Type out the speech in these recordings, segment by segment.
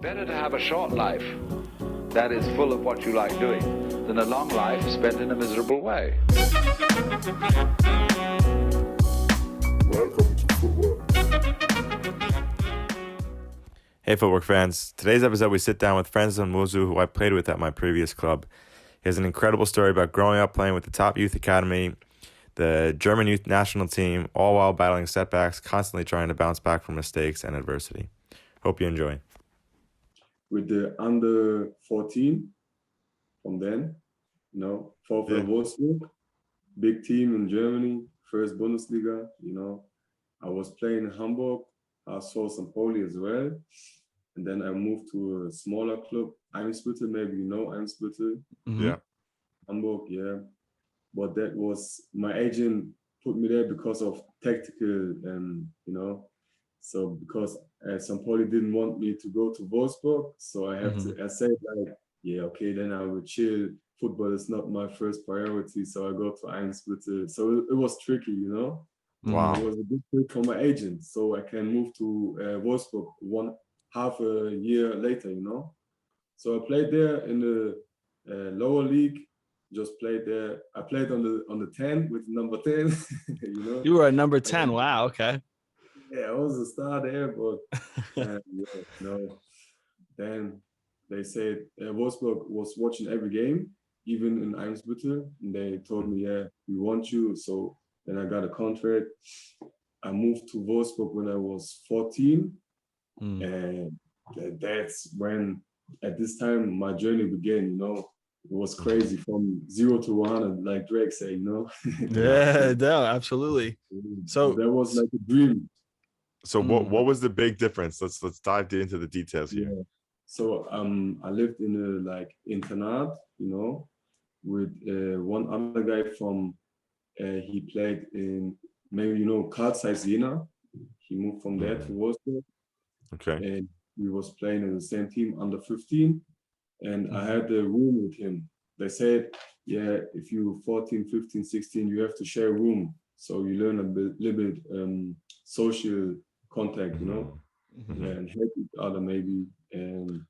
Better to have a short life that is full of what you like doing than a long life spent in a miserable way. Welcome to Footwork. Hey Footwork fans, today's episode we sit down with Francis Onwuzo, who I played with at my previous club. He has an incredible story about growing up playing with the top youth academy, the German youth national team, all while battling setbacks, constantly trying to bounce back from mistakes and adversity. Hope you enjoy. With the under 14 from then, for Wolfsburg, big team in Germany, first Bundesliga, I was playing in Hamburg. I saw some Pauli as well. And then I moved to a smaller club, Eimsbüttel, maybe you know Eimsbüttel. Mm-hmm. Yeah. Hamburg, yeah. But that was, my agent put me there because of tactical, So because St. Pauli didn't want me to go to Wolfsburg, so I have to, I said like, yeah, okay, then I will chill. Football is not my first priority, so I go to Eimsbüttel. So it was tricky, Wow. It was a big trick for my agent, so I can move to Wolfsburg half a year later, So I played there in the lower league. Just played there. I played on the 10 with number 10. You were a number 10. Wow. Okay. Yeah, I was a star there, but Then they said Wolfsburg was watching every game, even in Eimsbüttel, and they told me, yeah, we want you. So then I got a contract. I moved to Wolfsburg when I was 14, and that's when, at this time, my journey began. It was crazy from 0 to 100, like Drake said, Yeah, no, absolutely. So that was like a dream. So what was the big difference? Let's dive into the details here. Yeah. So I lived in a internat, with one other guy from he played in, maybe Carl Zeiss Jena. He moved from there to Wolfsburg. Okay. And we was playing in the same team under 15. And I had a room with him. They said, yeah, if you're 14, 15, 16, you have to share a room. So you learn a little bit social contact, and help each other maybe. And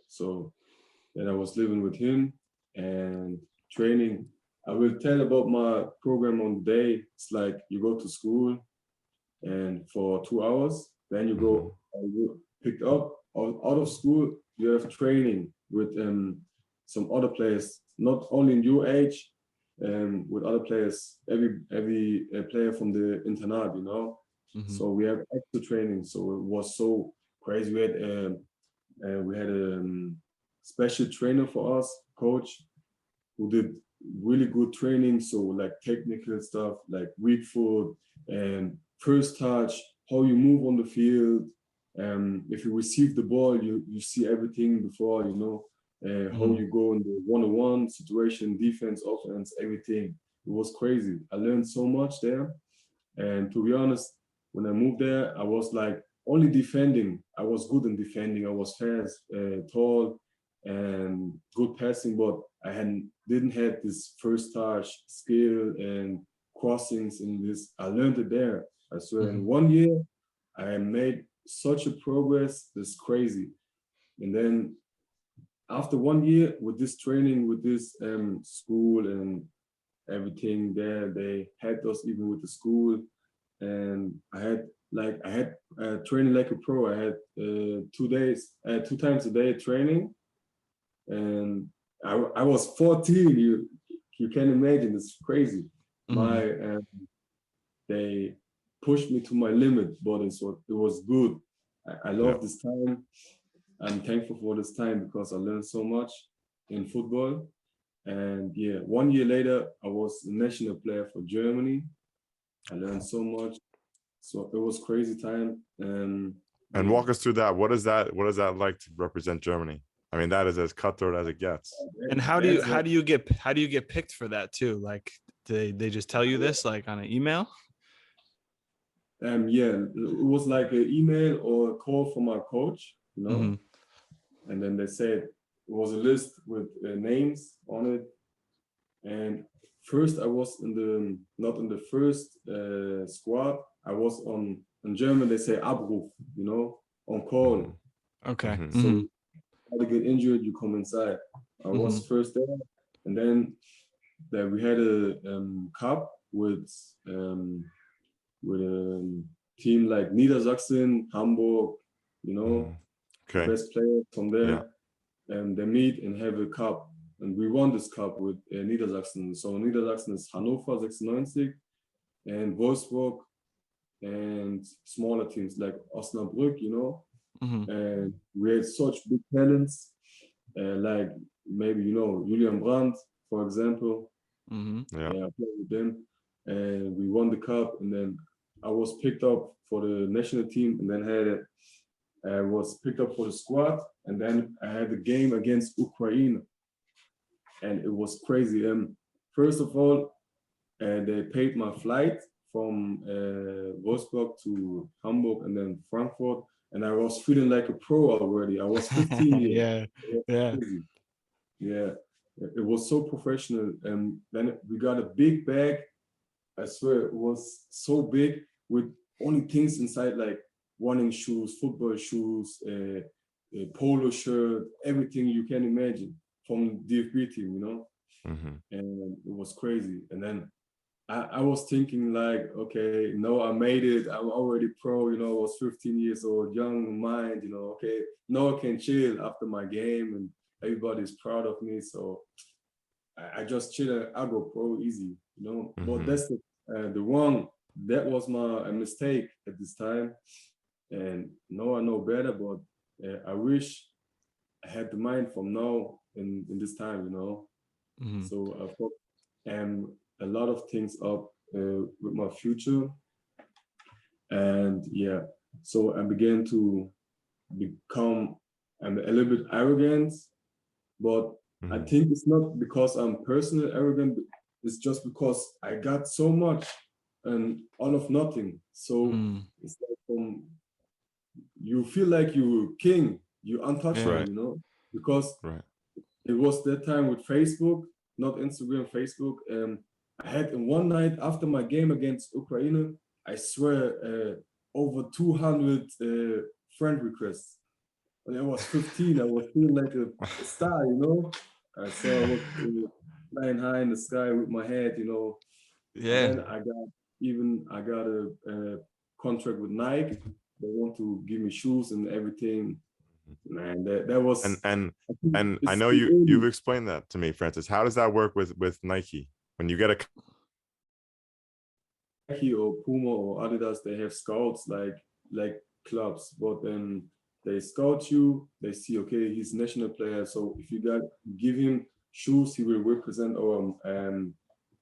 so then I was living with him and training. I will tell about my program on the day. It's like you go to school and for 2 hours, then you go picked up out of school, you have training with some other players, not only in your age, with other players, every player from the internat, So we have extra training. So it was so crazy. We had a special trainer for us, coach, who did really good training. So like technical stuff, like weak foot and first touch, how you move on the field. If you receive the ball, you see everything before, how you go in the one-on-one situation, defense, offense, everything. It was crazy. I learned so much there. And to be honest, when I moved there, I was like only defending. I was good in defending. I was fast, tall, and good passing, but I didn't have this first touch skill and crossings in this. I learned it there. I swear, in 1 year, I made such a progress. That's crazy. And then after 1 year with this training, with this school and everything there, they helped us even with the school. And I had training like a pro. I had 2 times a day training, and I was 14. You can imagine, it's crazy. They pushed me to my limit, but it was good. I love this time. I'm thankful for this time because I learned so much in football. And 1 year later, I was a national player for Germany. I learned so much. So it was crazy time. And walk us through that. What is that like to represent Germany? I mean, that is as cutthroat as it gets. And how do you get picked for that too? Like they just tell you this like on an email? It was like an email or a call from my coach, And then they said it was a list with names on it. And first I was not in the first squad. I was in German they say Abruf, on call. Okay. So to get injured, you come inside. I was first there, and then we had a cup with a team like Niedersachsen, Hamburg, you know, Okay. best players from there, Yeah. and they meet and have a cup. And we won this cup with Niedersachsen. So Niedersachsen is Hannover 96 and Wolfsburg and smaller teams like Osnabrück, you know. And we had such big talents, like maybe, you know, Julian Brandt, for example. Yeah. I played with them, and we won the cup. And then I was picked up for the national team, and then I was picked up for the squad. And then I had a game against Ukraine, and it was crazy. First of all, they paid my flight from Wolfsburg to Hamburg and then Frankfurt. And I was feeling like a pro already. I was 15 years. Yeah. Yeah, it was so professional. And then we got a big bag. I swear it was so big with only things inside, like running shoes, football shoes, a polo shirt, everything you can imagine from DFB team, you know. And it was crazy. And then I was thinking like, okay, no, I made it. I'm already pro, you know. I was 15 years old, young mind, you know. Okay, now I can chill after my game, and everybody's proud of me. So I just chill and I go pro easy, you know. But that's the wrong. That was my mistake at this time. And now I know better, but I wish I had the mind from now in this time, you know. So I put a lot of things up with my future. And yeah, so I began to become a little bit arrogant, but I think it's not because I'm personally arrogant, it's just because I got so much and all of nothing. So it's like you feel like you're king, you're untouchable, you know, because it was that time with Facebook, not Instagram, Facebook. I had in one night after my game against Ukraine, I swear, over 200 friend requests. When I was 15, I was feeling like a star, you know. So I was flying high in the sky with my head, you know. Yeah. And then I got a contract with Nike. They want to give me shoes and everything. Man, that was and I know you've explained that to me, Francis. How does that work with Nike when you get a Nike or Puma or Adidas? They have scouts like clubs, but then they scout you. They see, okay, he's a national player, so if you give him shoes, he will represent our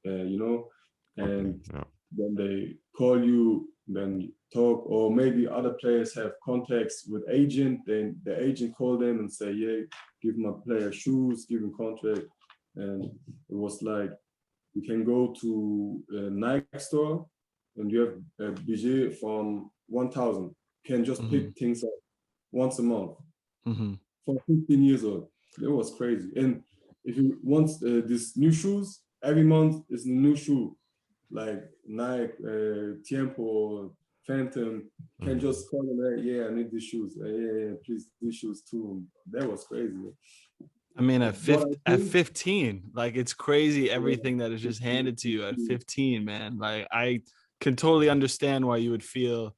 you know, and then they call you, then talk, or maybe other players have contacts with agent, then the agent call them and say, yeah, give my player shoes, give him contract. And it was like, you can go to a Nike store and you have a budget from 1,000. You can just pick things up once a month for 15 years old. It was crazy. And if you want these new shoes, every month is a new shoe, like Nike, Tiempo, Phantom. Can just call them, yeah, I need these shoes. Yeah, please, these shoes too. That was crazy. I mean, at 15, like, it's crazy everything that is just handed to you at 15, man. Like, I can totally understand why you would feel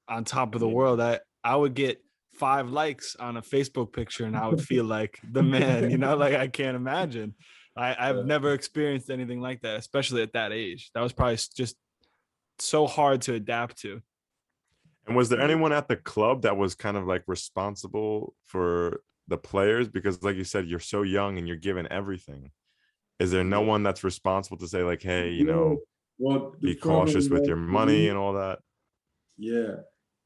on top of the world. I would get 5 likes on a Facebook picture and I would feel like the man, you know, like, I can't imagine. I've never experienced anything like that, especially at that age. That was probably just so hard to adapt to. And was there anyone at the club that was kind of like responsible for the players? Because like you said, you're so young and you're given everything. Is there no one that's responsible to say like, hey, you know, be cautious with your money and all that? Yeah,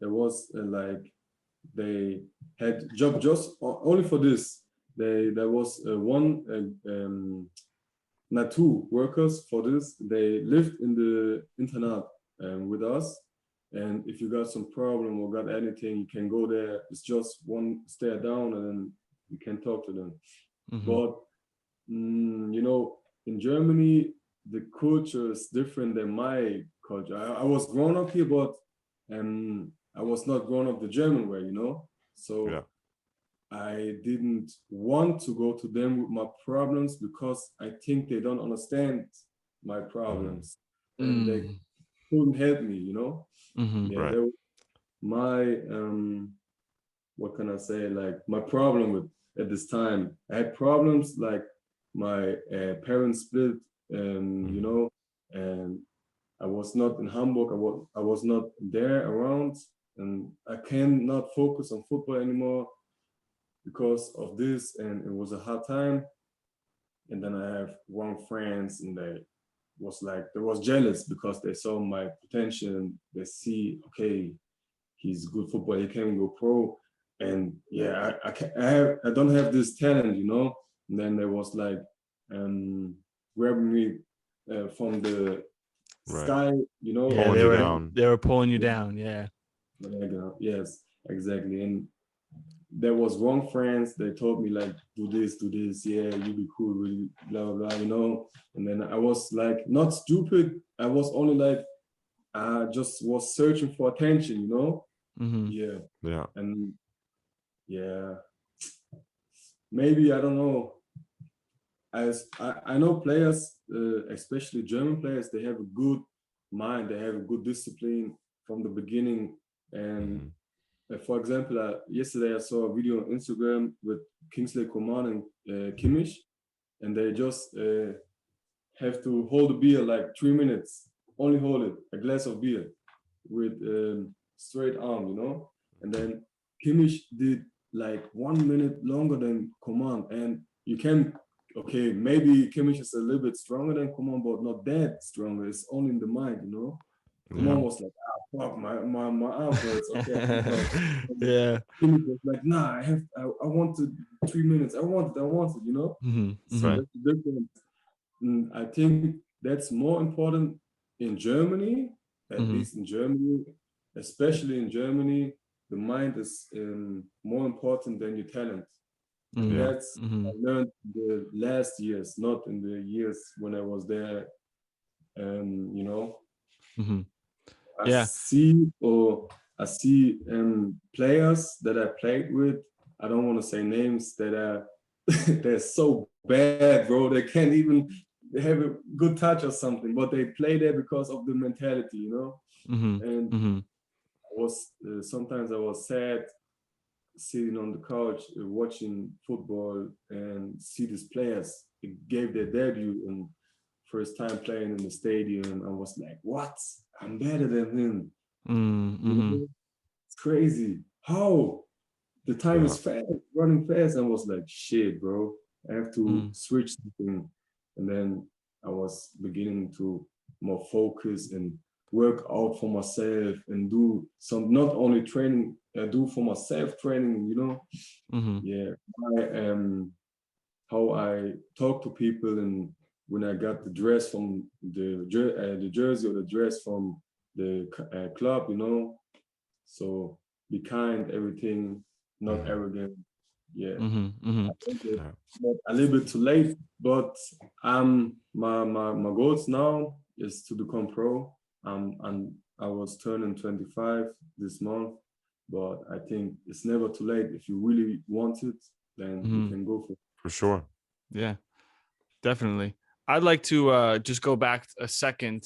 there was like, they had job just only for this. There was two workers for this. They lived in the internat with us. And if you got some problem or got anything, you can go there. It's just one stair down and then you can talk to them. But, you know, in Germany, the culture is different than my culture. I was grown up here, but I was not grown up the German way, you know? So I didn't want to go to them with my problems because I think they don't understand my problems and they couldn't help me, you know? Yeah, Right. they were my what can I say? Like my problem with at this time, I had problems like my parents split, you know, and I was not in Hamburg. I was not there around, and I cannot focus on football anymore because of this. And it was a hard time. And then I have one friends, and they was jealous because they saw my potential. And they see, okay, he's good football. He can go pro. And yeah, I don't have this talent, you know. And then there was like grabbing me from the sky, you know. Yeah, Pulling you down. they were pulling you down. Yeah. Yes, exactly. And there was one friends. They told me like, do this. Yeah, you be cool, really, blah blah blah, you know. And then I was like, not stupid. I was only like, I just was searching for attention, you know. Yeah. Yeah. And yeah, maybe I don't know. As I know players, especially German players, they have a good mind. They have a good discipline from the beginning. And for example, yesterday I saw a video on Instagram with Kingsley Coman and Kimmich, and they just have to hold a beer like 3 minutes. Only hold it, a glass of beer with straight arm, you know. And then Kimmich did like 1 minute longer than Coman, and you can, okay, maybe Kimmich is a little bit stronger than Coman, but not that stronger. It's only in the mind, you know. Coman was like, fuck, my arm hurts. Okay. Yeah. Kimmich was like, nah, I wanted 3 minutes. I wanted, you know. So that's the difference. And I think that's more important in Germany, at least in Germany, especially in Germany. The mind is more important than your talent. That's I learned the last years, not in the years when I was there. You know, I see players that I played with. I don't want to say names that are they're so bad, bro. They can't even have a good touch or something, but they play there because of the mentality, you know. And I was sometimes I was sad sitting on the couch watching football and see these players. It gave their debut and first time playing in the stadium. I was like, what? I'm better than him. You know? It's crazy. How? The time is fast, running fast. I was like, shit, bro. I have to switch something. And then I was beginning to more focus and work out for myself and do some, not only training, do for myself training, you know. Yeah. How I talk to people, and when I got the dress from the jersey or the dress from the club, you know. So be kind, everything, not arrogant. Yeah. I think it's a little bit too late, but my goals now is to become pro. And I was turning 25 this month, but I think it's never too late. If you really want it, then you can go for it. For sure. Yeah, definitely. I'd like to just go back a second.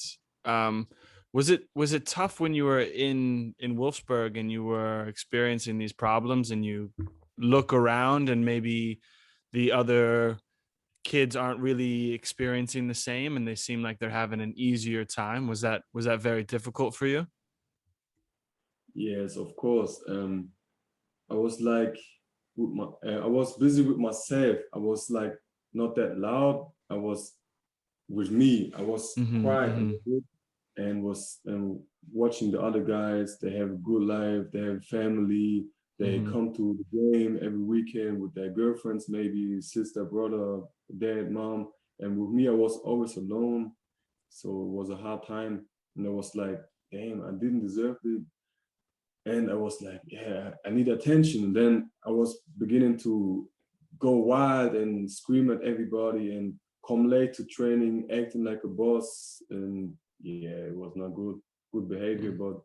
Was it tough when you were in Wolfsburg and you were experiencing these problems, and you look around and maybe the other kids aren't really experiencing the same and they seem like they're having an easier time? Was that very difficult for you? Yes, of course. I was like, I was busy with myself. I was like not that loud. I was with me. I was quiet and was watching the other guys. They have a good life. They have family. They come to the game every weekend with their girlfriends, maybe sister, brother, dad, mom. And with me, I was always alone. So it was a hard time. And I was like, damn, I didn't deserve it. And I was like, yeah, I need attention. And then I was beginning to go wild and scream at everybody and come late to training, acting like a boss. And yeah, it was not good behavior, but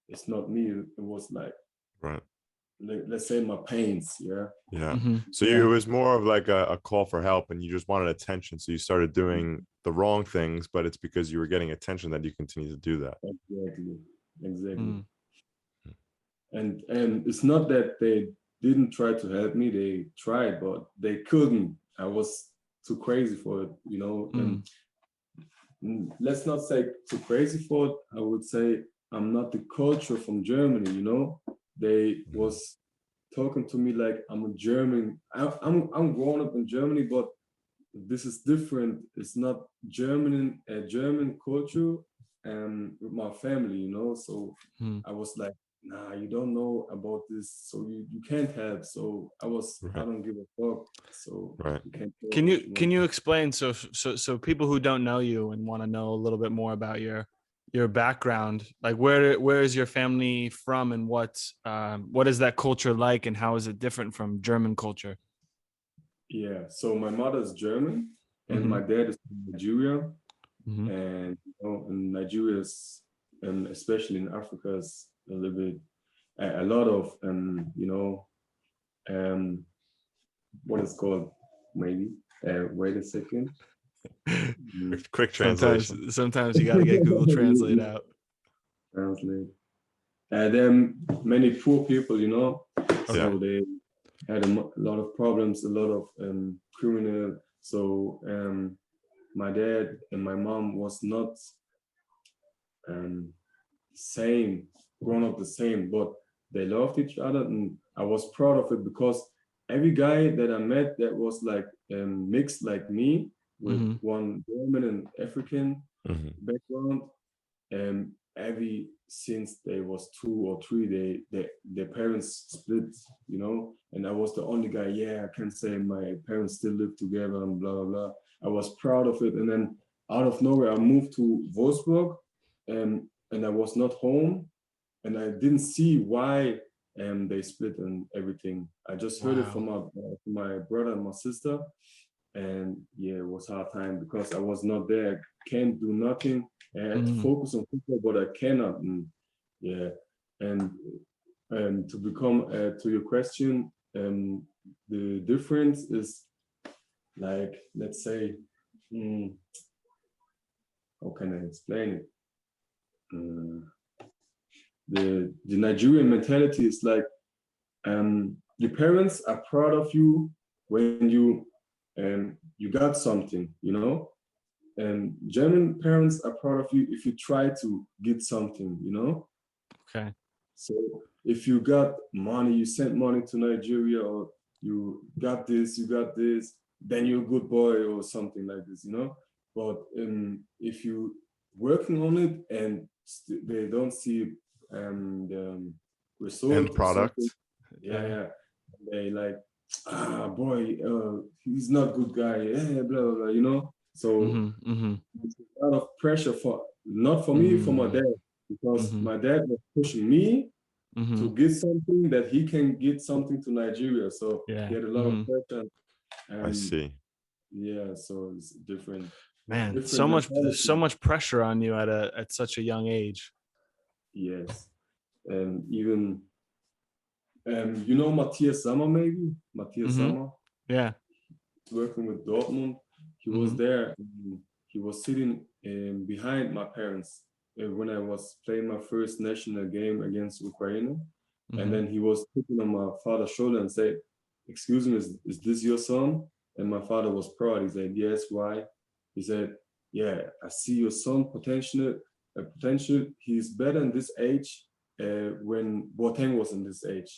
it's not me. It was like, right. let's say my pains. Yeah. Yeah. Mm-hmm. So it was more of like a call for help, and you just wanted attention. So you started doing the wrong things, but it's because you were getting attention that you continue to do that. Exactly. And it's not that they didn't try to help me. They tried, but they couldn't. I was too crazy for it, you know. And let's not say too crazy for it. I would say I'm not the culture from Germany, you know. They was talking to me like I'm a German. I'm grown up in Germany, but this is different. It's not German culture with my family, you know. So I was like, nah, you don't know about this, so you can't help. So I don't give a fuck. So you can't Can you explain so people who don't know you and want to know a little bit more about your background, like where is your family from, and what is that culture like, and how is it different from German culture? Yeah, so my mother is German and my dad is from Nigeria. And you know, in Nigeria is, and especially in Africa, is a little bit a lot of you know, what is called, maybe wait a second. Quick translation. Sometimes you got to get Google Translate out. Translate. Then many poor people, you know, so they had a lot of problems, a lot of criminal. So my dad and my mom was not same, grown up the same, but they loved each other, and I was proud of it because every guy that I met that was like mixed like me with one German and African background, and every since they was 2 or 3, their parents split, you know, and I was the only guy. Yeah, I can say my parents still live together and blah blah blah. I was proud of it, and then out of nowhere I moved to Wolfsburg, and I was not home, and I didn't see why they split and everything. I just heard it from my brother and my sister, and yeah, it was hard time because I was not there. I can't do nothing. I had to focus on football, but I cannot. And yeah, and to become to your question, the difference is like, let's say, how can I explain it? The Nigerian mentality is like the parents are proud of you when you got something, you know, and German parents are proud of you if you try to get something, you know. Okay. So if you got money, you sent money to Nigeria, or you got this, then you're a good boy or something like this, you know. But if you working on it and they don't see the result end product, they like, boy, he's not good guy, blah blah blah, you know. So there's a lot of pressure not for me, for my dad, because my dad was pushing me to get something that he can get something to Nigeria. So he had a lot of pressure. And I see. Yeah, so it's different. Man, Different so much pressure on you at such a young age. Yes, and even you know Matthias Sammer, maybe Matthias Sammer. Yeah, Working with Dortmund. He was there. And he was sitting behind my parents when I was playing my first national game against Ukraine, and then he was sitting on my father's shoulder and said, "Excuse me, is this your son?" And my father was proud. He said, "Yes, why?" He said, "Yeah, I see your son potential. He's better in this age when Boateng was in this age."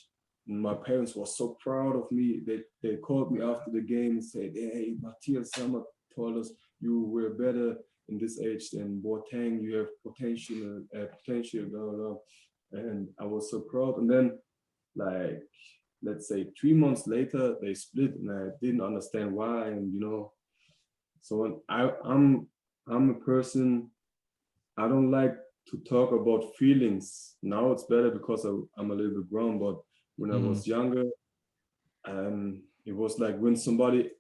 And my parents were so proud of me. They called me after the game and said, "Hey, Matthias Sammer told us you were better in this age than Boateng. You have potential, blah, blah, blah." And I was so proud. And then, like, let's say 3 months later, they split, and I didn't understand why. And you know, so I'm a person. I don't like to talk about feelings. Now it's better because I'm a little bit grown. But when I was younger, it was like when somebody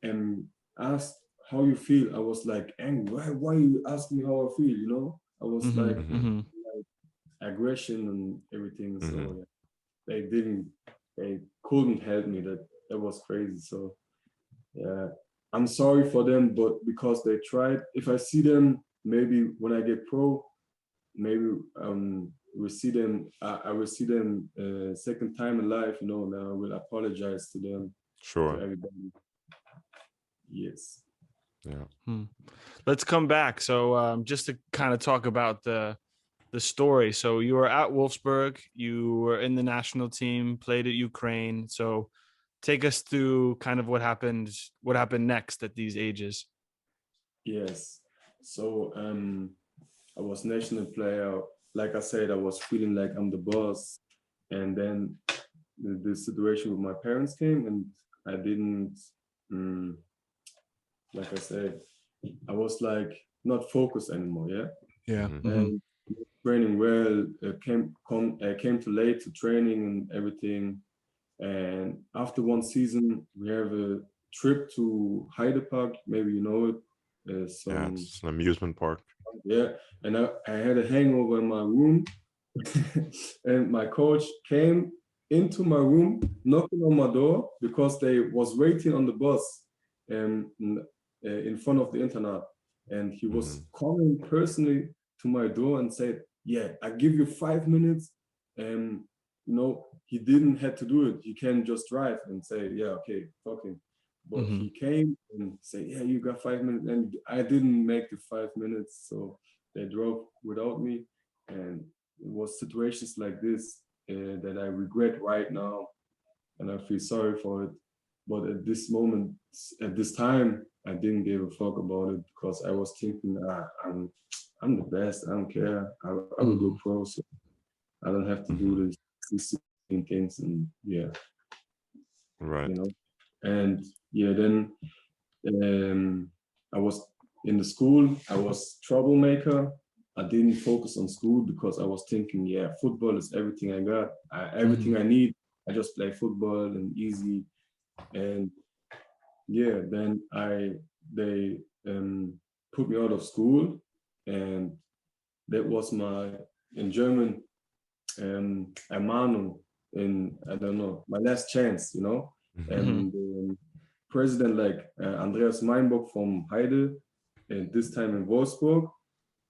asked how you feel, I was like angry. Why you ask me how I feel? You know, I was like aggression and everything. So yeah, they didn't they couldn't help me. That was crazy. So yeah, I'm sorry for them, but because they tried. If I see them, maybe when I get pro, maybe we see them. I will see them second time in life. You know, and I will apologize to them, to Sure. everybody. Yes. Yeah. Let's come back. So just to kind of talk about the story. So you were at Wolfsburg, you were in the national team, played at Ukraine. So take us through kind of what happened next at these ages. Yes. So I was national player. Like I said, I was feeling like I'm the boss. And then the situation with my parents came, and I didn't, like I said, I was like not focused anymore. Yeah. Yeah. And training well, came too late to training and everything. And after one season, we have a trip to Heidepark. Maybe you know it. Yeah, it's an amusement park. Yeah, and I had a hangover in my room, and my coach came into my room, knocking on my door because they was waiting on the bus, in front of the internat, and he was coming personally to my door and said, "Yeah, I give you 5 minutes." You know, he didn't have to do it. He can just drive and say, "Yeah, okay, fuck him." But he came and said, "Yeah, you got 5 minutes," and I didn't make the 5 minutes, so they drove without me, and it was situations like this that I regret right now, and I feel sorry for it. But at this moment, at this time, I didn't give a fuck about it because I was thinking, I'm the best. I don't care. I will go pro, so I don't have to do these things, and yeah, Right. you know. And yeah, then I was in the school. I was troublemaker. I didn't focus on school because I was thinking, yeah, football is everything I got, everything I need. I just play football and easy. And yeah, then they put me out of school, and that was in German, Ermahnung, I don't know, my last chance, you know. And president like Andreas Meinbock from Heide, and this time in Wolfsburg,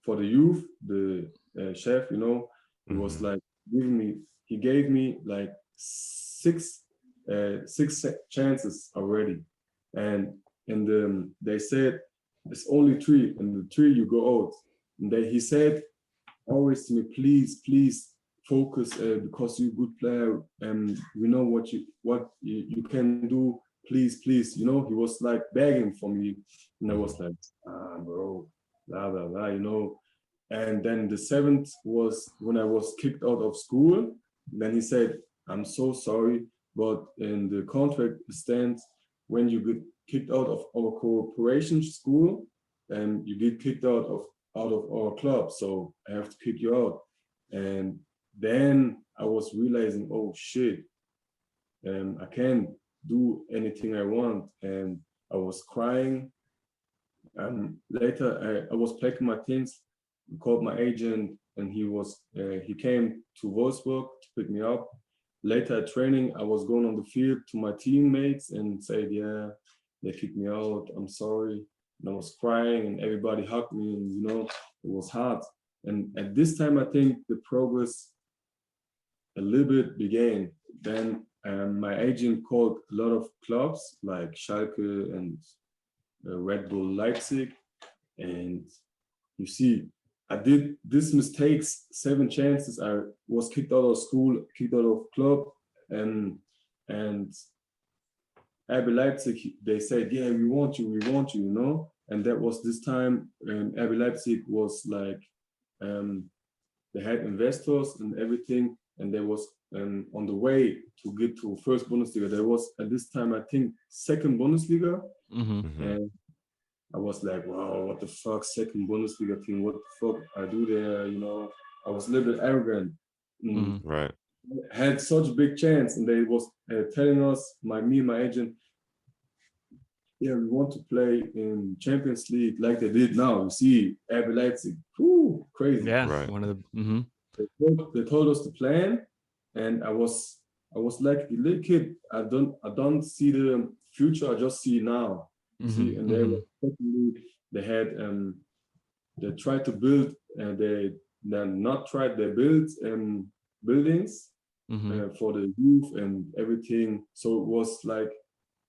for the youth, the chef, you know, he was like he gave me like six chances already, and they said it's only 3, and the 3 you go out. And he said always to me, please focus because you're a good player, and we know what you can do. Please, you know, he was like begging for me, and I was like, bro, blah blah blah, you know. And then the 7th was when I was kicked out of school. Then he said, I'm so sorry, but in the contract stands when you get kicked out of our cooperation school, and you get kicked out of our club, so I have to kick you out. And then I was realizing, oh shit, I can't do anything I want, and I was crying. Later, I was packing my things, called my agent, and he came to Wolfsburg to pick me up. Later at training, I was going on the field to my teammates and said, yeah, they kicked me out, I'm sorry. And I was crying, and everybody hugged me, and you know, it was hard. And at this time, I think the progress a little bit began. Then my agent called a lot of clubs like Schalke and Red Bull Leipzig. And you see, I did these mistakes, 7 chances. I was kicked out of school, kicked out of club, and RB Leipzig, they said, yeah, we want you, you know? And that was this time, RB Leipzig was like, they had investors and everything, and they was on the way to get to first Bundesliga. There was, at this time, I think, second Bundesliga. And I was like, wow, what the fuck, second Bundesliga team, what the fuck I do there, you know? I was a little bit arrogant. Right. Had such a big chance, and they was telling us, me and my agent, yeah, we want to play in Champions League like they did now. You see, RB Leipzig, crazy. Yeah, right. one of the. They told us the plan, and I was I was like the little kid. I don't see the future. I just see now. You see, and they had they tried to build. They not tried. They built buildings for the youth and everything. So it was like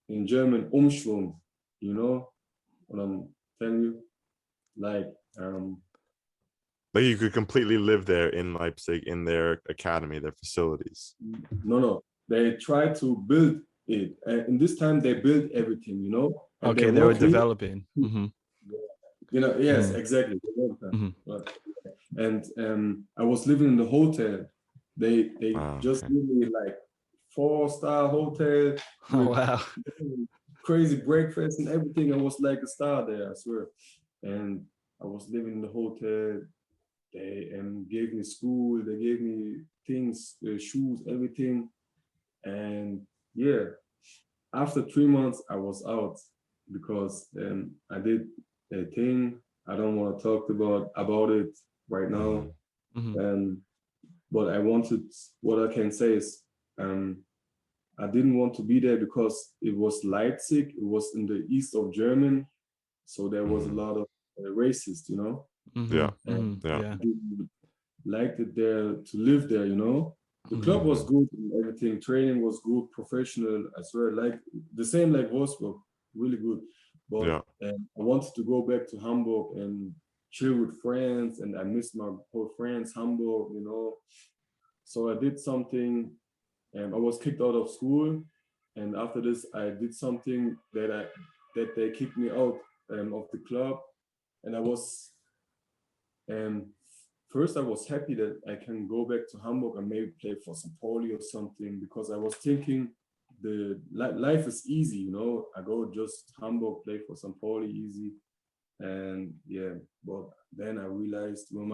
in German Umschwung. You know what I'm telling you? Like you could completely live there in Leipzig in their academy, their facilities. No. They tried to build it. And this time they built everything, you know? And okay, they were developing. You know, yes, exactly. And I was living in the hotel. They just gave me like 4-star hotel. Oh, wow. Crazy breakfast and everything. I was like a star there, I swear. And I was living in the hotel. They gave me school. They gave me things, shoes, everything. And yeah, after 3 months, I was out because I did a thing. I don't want to talk about it right now. But what I can say is I didn't want to be there because it was Leipzig. It was in the east of Germany. So there was a lot of racists, you know? Yeah. I didn't like it there to live there, you know? The club was good and everything. Training was good, professional. I swear, like the same like Wolfsburg, really good. But I wanted to go back to Hamburg and chill with friends, and I missed my whole friends, Hamburg, you know. So I did something, and I was kicked out of school. And after this, I did something that they kicked me out of the club, and I was first I was happy that I can go back to Hamburg and maybe play for some Pauli or something, because I was thinking the life is easy, you know. I go just Hamburg, play for some Pauli, easy. And yeah, but then I realized when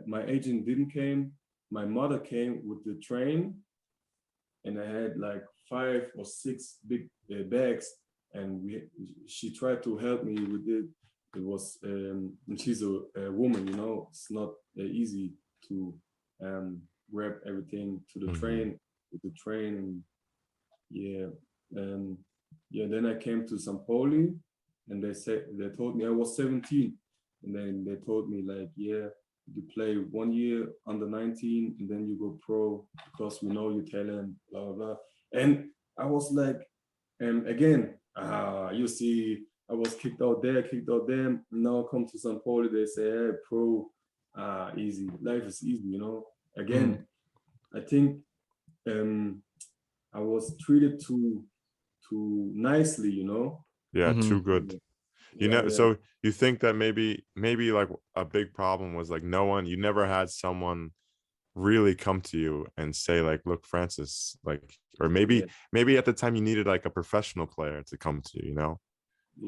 my agent didn't came, my mother came with the train, and I had like 5 or 6 big bags, and she tried to help me with it. It was, she's a woman, you know, it's not easy to grab everything to the train, with the train. And then I came to St. Pauli, and they told me I was 17. And then they told me like, yeah, you play 1 year under 19, and then you go pro because we know your talent, blah, blah, blah. And I was like, again, you see, I was kicked out there. Now I come to St. Pauli, they say, hey, pro, easy. Life is easy, you know. Again, I think I was treated too nicely, you know. Yeah, too good. You know, so you think that maybe like a big problem was like you never had someone really come to you and say like, look, Francis, like, or maybe at the time you needed like a professional player to come to you, you know,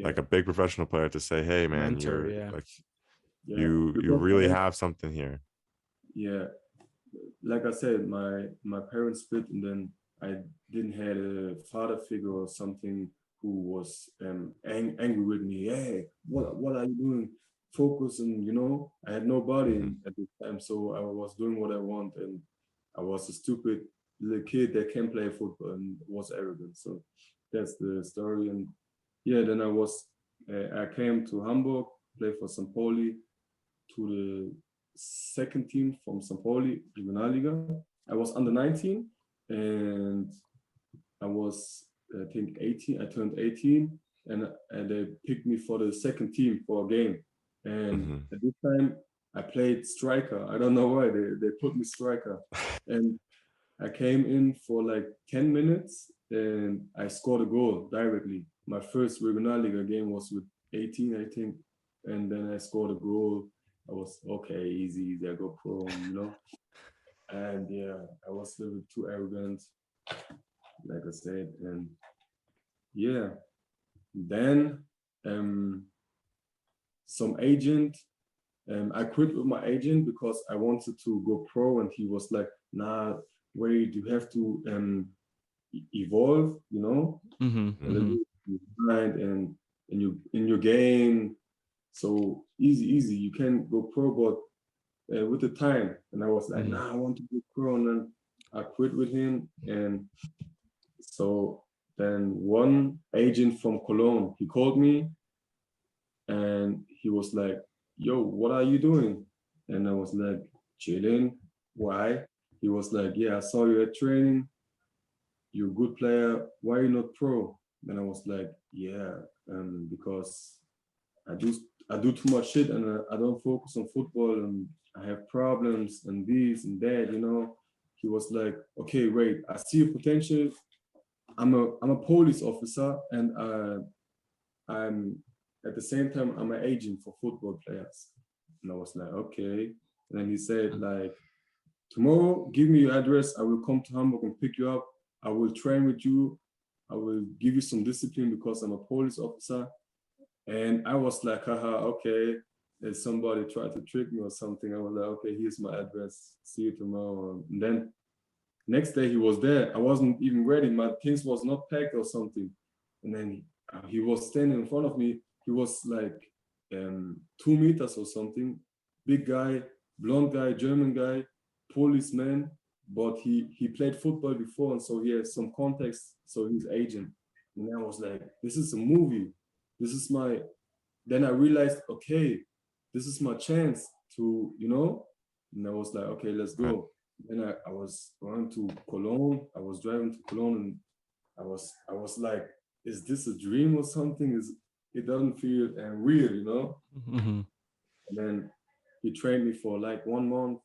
like a big professional player to say, hey man, mentor, you're like, you really have something here. Yeah, like I said, my parents split, and then I didn't have a father figure or something who was angry with me. Hey, what are you doing? Focus, and you know, I had nobody at the time, so I was doing what I want, and I was a stupid little kid that can play football and was arrogant. So that's the story. And yeah, then I came to Hamburg, played for St. Pauli, to the second team from St. Pauli, Regionalliga. I was under 19, and I was, I think, 18. I turned 18, and they picked me for the second team for a game. And at this time, I played striker. I don't know why they put me striker. And I came in for like 10 minutes, and I scored a goal directly. My first Regionalliga game was with 18, I think. And then I scored a goal. I was, okay, easy, I go pro, you know. And yeah, I was a little bit too arrogant, like I said. And yeah, then some agent, I quit with my agent because I wanted to go pro, and he was like, nah, wait, you have to evolve, you know, a little bit and in your game. So easy, you can go pro, but with the time. And I was like, nah, I want to go pro. And then I quit with him. And so then one agent from Cologne, he called me and he was like, yo, what are you doing? And I was like, chilling. Why? He was like, yeah, I saw you at training. You're a good player. Why are you not pro? Then I was like, yeah, because I do too much shit and I don't focus on football and I have problems and this and that, you know. He was like, okay, wait, I see your potential. I'm a police officer and I'm at the same time I'm an agent for football players. And I was like, okay. And then he said like, tomorrow, give me your address. I will come to Hamburg and pick you up. I will train with you. I will give you some discipline because I'm a police officer. And I was like, haha, okay. If somebody tried to trick me or something, I was like, okay, here's my address. See you tomorrow. And then next day he was there. I wasn't even ready. My things was not packed or something. And then he was standing in front of me. He was like 2 meters or something. Big guy, blonde guy, German guy, policeman. But he played football before, and so he has some context. So he's agent. And I was like, this is a movie. This is my. Then I realized, okay, this is my chance to, you know. And I was like, okay, let's go. Then I was going to Cologne. I was driving to Cologne, and I was like, is this a dream or something? It doesn't feel real, you know? Mm-hmm. And then he trained me for like 1 month,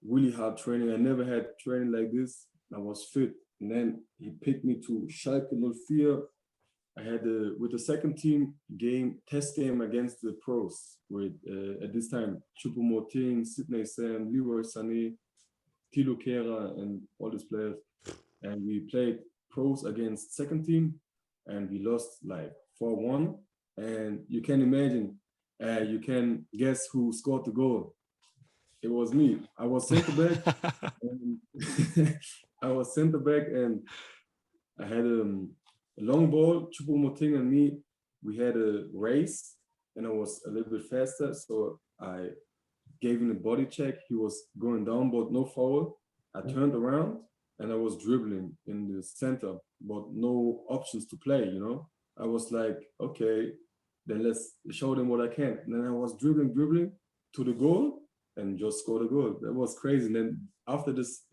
really hard training. I never had training like this. I was fit. And then he picked me to Schalke 04. I had with the second team test game against the pros with at this time Choupo-Moting, Sidney Sam, Leroy Sané, Thilo Kehrer, and all these players. And we played pros against second team, and we lost like 4-1. And you can imagine, you can guess who scored the goal. It was me. I was center back. And I was center back, and I had a long ball. Choupo-Moting and me, we had a race, and I was a little bit faster, so I gave him a body check. He was going down, but no foul. I turned around and I was dribbling in the center, but no options to play, you know? I was like, okay, then let's show them what I can. And then I was dribbling to the goal and just scored a goal. That was crazy. And then after this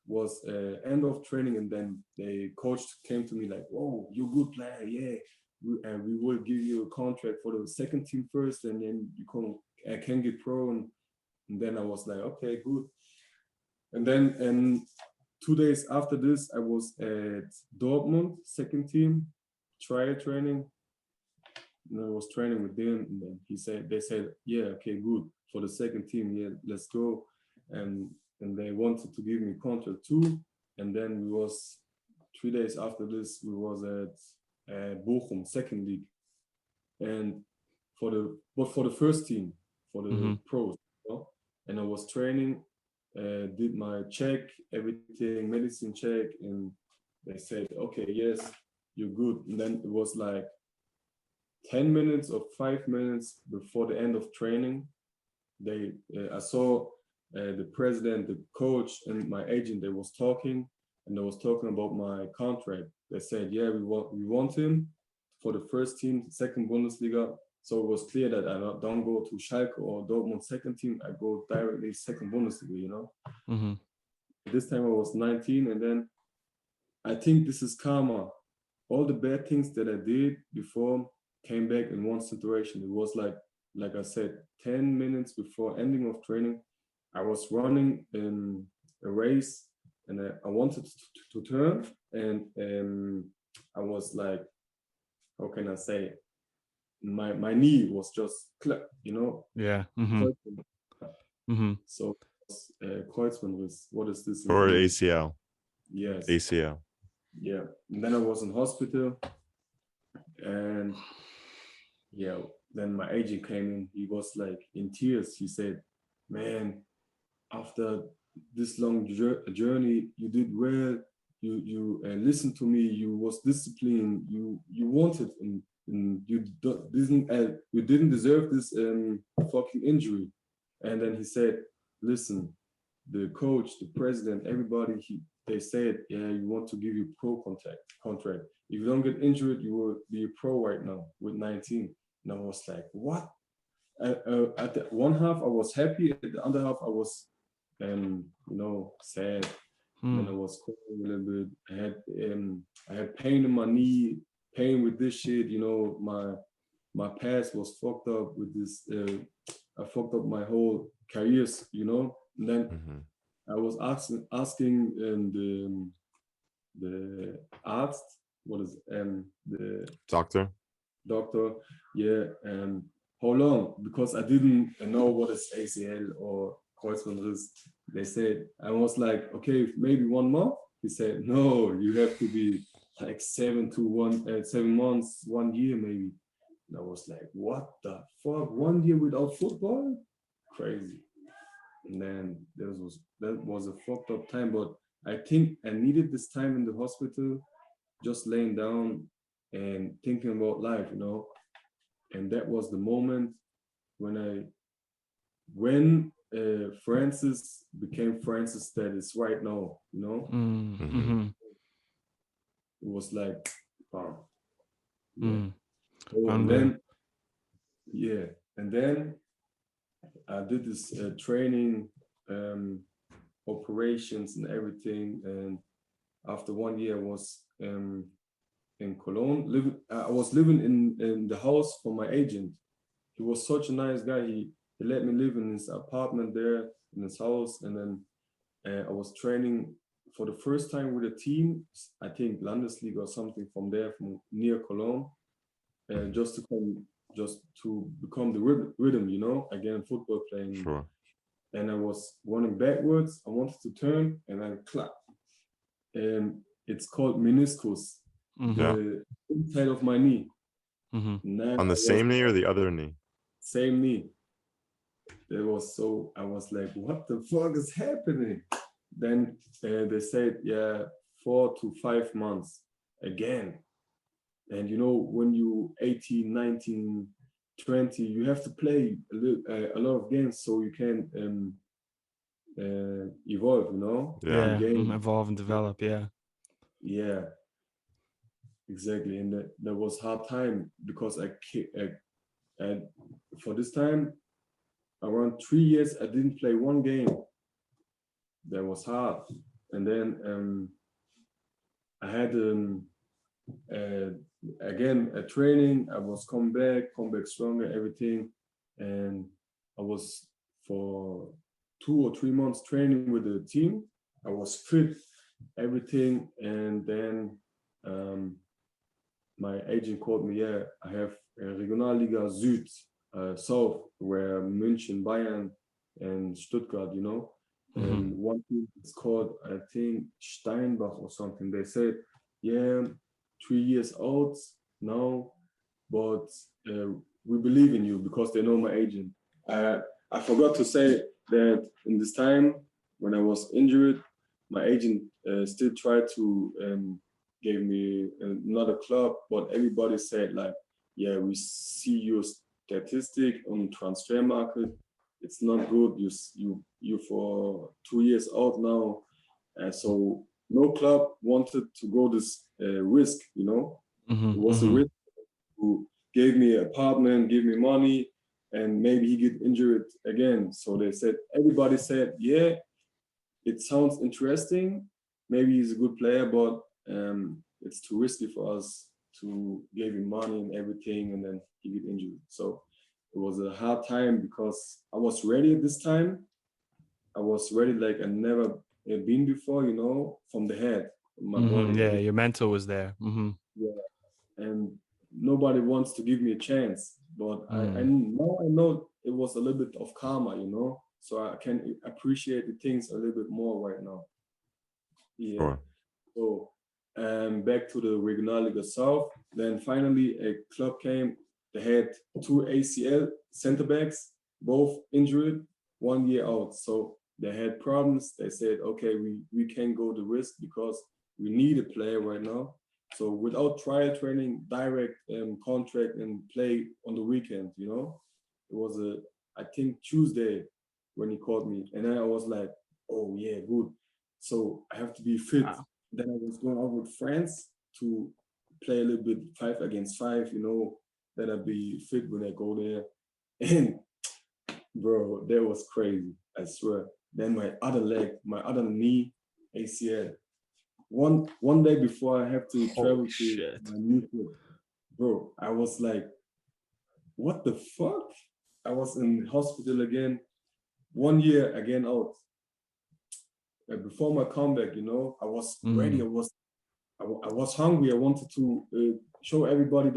was end of training, and then the coach came to me like, "Oh, you're a good player, yeah. We will give you a contract for the second team first, and then you can get pro." And then I was like, "Okay, good." And then 2 days after this, I was at Dortmund, second team, trial training. And I was training with them, and then they said, "Yeah, okay, good for the second team. Yeah, let's go." And they wanted to give me contract too. And then we was 3 days after this, we was at Bochum, second league, and for the first team, for the pros, you know? And I was training, did my check, everything, medicine check, and they said, "Okay, yes, you're good." And then it was like 10 minutes or 5 minutes before the end of training. I saw the president, the coach, and my agent. They was talking, and they was talking about my contract. They said, "Yeah, we want him for the first team, second Bundesliga." So it was clear that I don't go to Schalke or Dortmund second team. I go directly second Bundesliga. You know. Mm-hmm. This time I was 19, and then I think this is karma. All the bad things that I did before came back in one situation. It was like I said, 10 minutes before ending of training, I was running in a race, and I wanted to turn, and I was like, how can I say? My knee was just clap, you know. Yeah. Mm-hmm. Mm-hmm. So Kreuzbandriss. What is this? Or ACL. Yes. ACL. Yeah. And then I was in hospital, and yeah. Then my agent came in. He was like in tears. He said, "Man, after this long journey, you did well. You listened to me. You was disciplined. You wanted, and you didn't deserve this fucking injury." And then he said, "Listen, the coach, the president, everybody, they said, yeah, you want to give you pro contract. If you don't get injured, you will be a pro right now with 19. And I was like, what? At the one half, I was happy. At the other half, I was, sad. And I was crying a little bit. I had pain in my knee, pain with this shit. My past was fucked up with this. I fucked up my whole careers, And then I was asking the arzt, what is the doctor, yeah, how long? Because I didn't know what is ACL or Kreuzbandriss. They said, I was like, okay, maybe 1 month. He said, no, you have to be like 7 months, 1 year maybe. And I was like, what the fuck? 1 year without football? Crazy. And then that was a fucked up time. But I think I needed this time in the hospital, just laying down and thinking about life, And that was the moment when Francis became Francis that is right now, It was like, wow. And then I did this training, operations and everything. And after 1 year, I was in Cologne. I was living in the house for my agent. He was such a nice guy. He let me live in his apartment there, in his house. And then I was training for the first time with a team, I think Landesliga or something from near Cologne, just to become the rhythm, again, football playing. Sure. And I was running backwards. I wanted to turn and then clap. And it's called meniscus, the inside of my knee. On the same knee or the other knee? Same knee. I was like, what the fuck is happening? Then they said, 4 to 5 months again. And when you 18, 19, 20, you have to play a lot of games so you can evolve, evolve and develop. Yeah, exactly. And that was hard time because I for this time around 3 years I didn't play one game. That was hard. And then I had again a training. I was come back stronger, everything. And I was for 2 or 3 months training with the team. I was fit, everything. And then my agent called me, I have Regionalliga Süd, South, where München, Bayern, and Stuttgart, And one team is called, I think, Steinbach or something. They said, 3 years out now, but we believe in you because they know my agent. I forgot to say that in this time when I was injured, my agent still tried to give me another club, but everybody said we see your statistic on transfer market. It's not good. You for 2 years out now, so no club wanted to go this risk. It was a risk. Who gave me an apartment, gave me money, and maybe he get injured again. So everybody said, it sounds interesting. Maybe he's a good player, but it's too risky for us to give him money and everything, and then he get injured. So it was a hard time because I was ready at this time. I was ready like I never been before, from the head. My body. Yeah, your mental was there. Yeah, and nobody wants to give me a chance. But I know it was a little bit of karma, so I can appreciate the things a little bit more right now. Yeah. Sure. So back to the Regionalliga South. Then finally a club came. They had 2 ACL center backs, both injured, 1 year out. So they had problems. They said, okay, we can't go the risk because we need a player right now. So without trial training, direct contract and play on the weekend, It was I think Tuesday when he called me. And then I was like, oh yeah, good. So I have to be fit. Wow. Then I was going out with friends to play a little bit 5-against-5, Then I'd be fit when I go there. And bro, that was crazy, I swear. Then my other knee, ACL. One day before I have to travel to my new club, bro, I was like, what the fuck? I was in hospital again, 1 year again out. Before my comeback, I was ready. I was hungry. I wanted to show everybody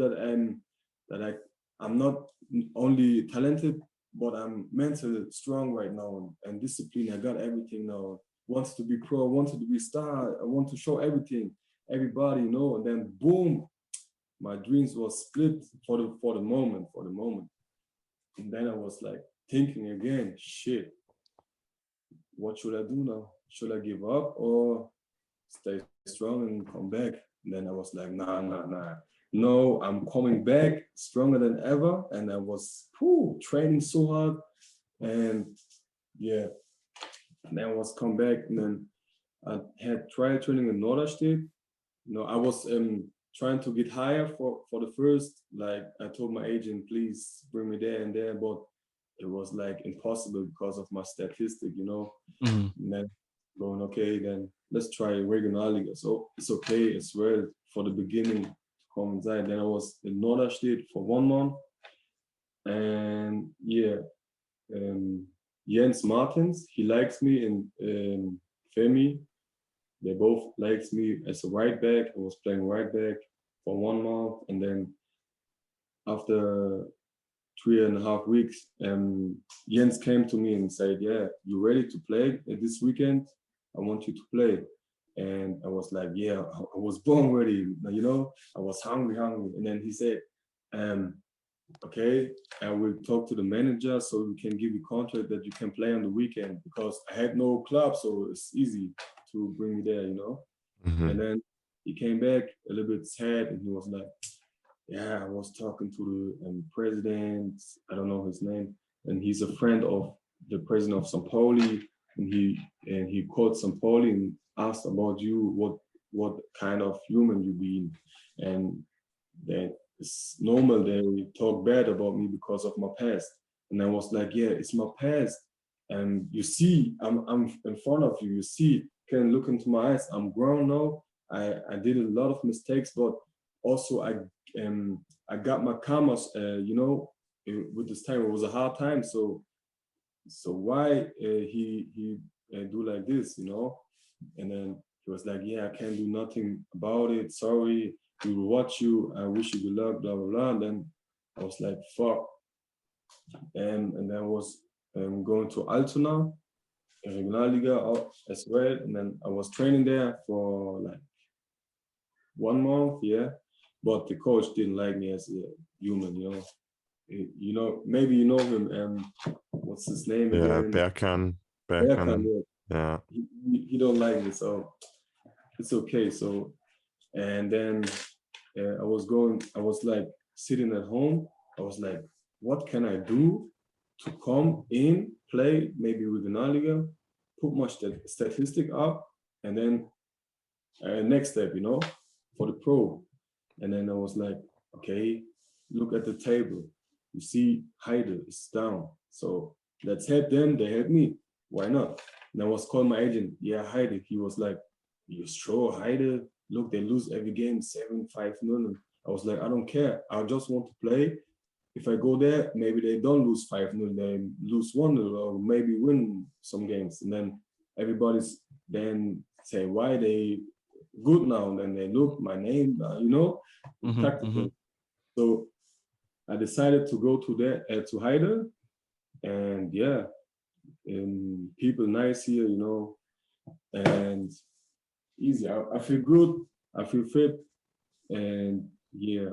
I'm not only talented, but I'm mentally strong right now and disciplined. I got everything now. Wanted to be pro, wanted to be star. I want to show everything, everybody, And then boom, my dreams was split for the moment. And then I was like thinking again, shit, what should I do now? Should I give up or stay strong and come back? And then I was like, nah. No, I'm coming back stronger than ever. And I was training so hard. And yeah, and then I was come back and then I had trial training in Norderstedt. I was trying to get higher for the first, like I told my agent, please bring me there and there, but it was like impossible because of my statistic, And then going, okay, then let's try Regionalliga. So it's okay as well for the beginning to come inside. Then I was in Norderstedt for 1 month. And yeah, Jens Martins, he likes me in Femi. They both liked me as a right back. I was playing right back for 1 month. And then after 3.5 weeks, Jens came to me and said, yeah, you ready to play this weekend? I want you to play. And I was like, yeah, I was born ready, I was hungry. And then he said, okay, I will talk to the manager so we can give you contract that you can play on the weekend because I had no club, so it's easy to bring me there, And then he came back a little bit sad and he was like, yeah, I was talking to the president, I don't know his name, and he's a friend of the president of Pauli, and he called Pauli and asked about you, what kind of human you be, and that it's normal they talk bad about me because of my past. And I was like, yeah, it's my past, and you see, I'm in front of you. You see, can look into my eyes. I'm grown now. I did a lot of mistakes, but also I got my karmas, with this time. It was a hard time. So why he do like this, And then he was like, yeah, I can't do nothing about it. Sorry, we will watch you. I wish you good luck, blah, blah, blah. And then I was like, fuck. And then I was going to Altona, Regionalliga as well. And then I was training there for like 1 month, yeah. But the coach didn't like me as a human, Maybe you know him. What's his name again? Berkan. Yeah. He don't like me, so it's okay. So, and then I was like sitting at home. I was like, what can I do to come in, play maybe with the Liga, put my statistic up, and then next step, for the pro. And then I was like, okay, look at the table. You see Heide is down. So let's help them, they help me. Why not? And I was calling my agent, yeah, Heide. He was like, you sure, Heide? Look, they lose every game, 7-5-0. I was like, I don't care. I just want to play. If I go there, maybe they don't lose 5-0, they lose 1-0, or maybe win some games. And then everybody's then say, why they good now? And then they look, my name, tactical. So I decided to go to Heide, and yeah, people nice here, and easy. I feel good, I feel fit, and yeah.